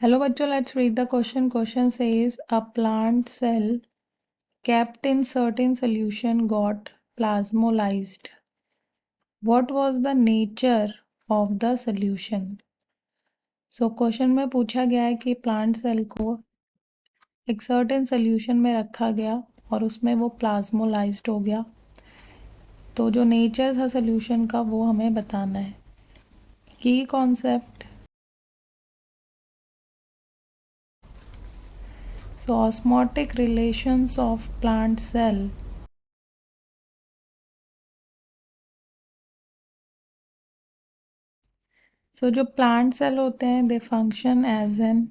Hello bachcho, let's read the question. Question says a plant cell kept in certain solution got plasmolized. What was the nature of the solution? So question में पूछा गया है कि plant cell को एक certain solution में रखा गया और उसमें वो प्लाज्मोलाइज्ड हो गया। तो जो नेचर था सोल्यूशन का वो हमें बताना है। की concept, so osmotic relations of plant cell. So जो प्लांट सेल होते हैं they function as an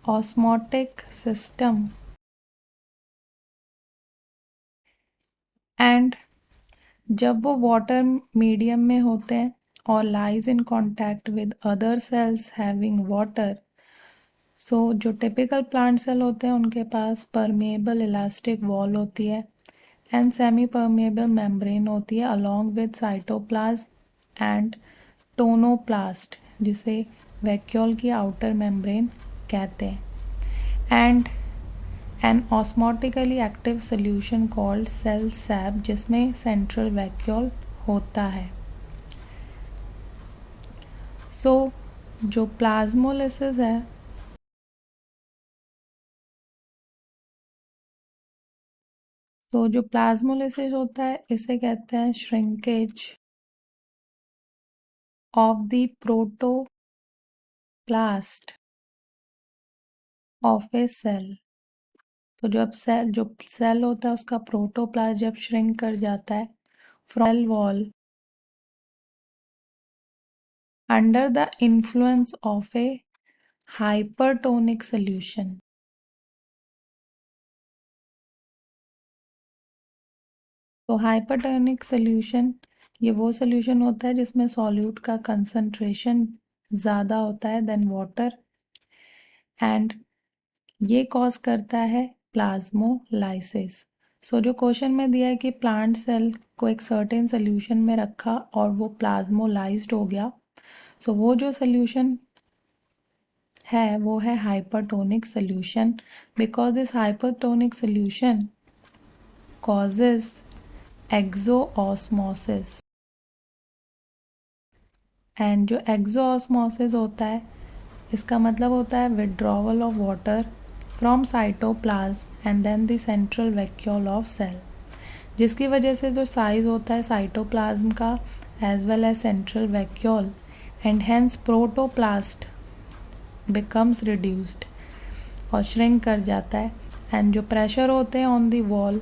osmotic system and जब वो वाटर मीडियम में होते हैं और lies in contact with other cells having water, so जो टिपिकल प्लांट सेल होते हैं उनके पास परमेएबल इलास्टिक वॉल होती है एंड सेमी परमेएबल मेम्ब्रेन होती है along with cytoplasm and tonoplast, जिसे वैक्यूल की आउटर मेम्ब्रेन कहते हैं, and an osmotically active solution called cell sap जिसमें सेंट्रल वैक्यूल होता है। सो जो प्लाज्मोलिसिस है जो प्लाज्मोलिसिस होता है इसे कहते हैं shrinkage of the protoplast of a cell. तो जो सेल होता है उसका प्रोटोप्लास्ट जब श्रिंक कर जाता है from cell wall under the influence of a hypertonic solution. तो हाइपरटोनिक सोल्यूशन ये वो सोल्यूशन होता है जिसमें सॉल्यूट का कंसंट्रेशन ज़्यादा होता है देन वाटर एंड ये कॉज करता है प्लाज्मोलाइसिस। सो जो क्वेश्चन में दिया है कि प्लांट सेल को एक सर्टेन सोल्यूशन में रखा और वो प्लाज्मोलाइज्ड हो गया, सो वो जो सोल्यूशन है वो है hypertonic solution because this hypertonic solution causes exosmosis and जो एक्सोऑस्मोसिस होता है इसका मतलब होता है withdrawal of water from cytoplasm and then the central vacuole of cell, जिसकी वजह से जो साइज होता है साइटोप्लाज्म का as well as central vacuole and hence protoplast becomes reduced और श्रिंक कर जाता है एंड जो प्रेशर होते हैं ऑन द वॉल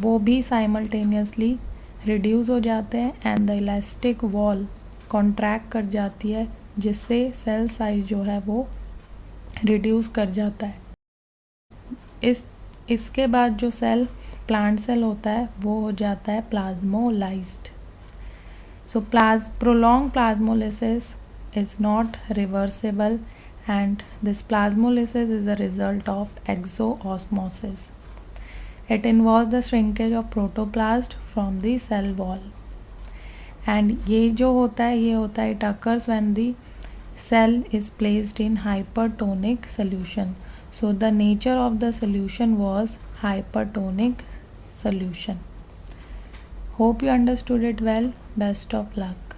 वो भी साइमल्टेनियसली रिड्यूस हो जाते हैं and the elastic wall contract कर जाती है जिससे सेल साइज जो है वो रिड्यूस कर जाता है। इसके बाद जो सेल प्लांट सेल होता है वो हो जाता है plasmolysed. So prolonged plasmolysis is not reversible and this plasmolysis is a result of exoosmosis. It involves the shrinkage of protoplast from the cell wall. And ये जो होता है ये होता है it occurs when the cell is placed in hypertonic solution. So the nature of the solution was hypertonic solution. Hope you understood it well. Best of luck.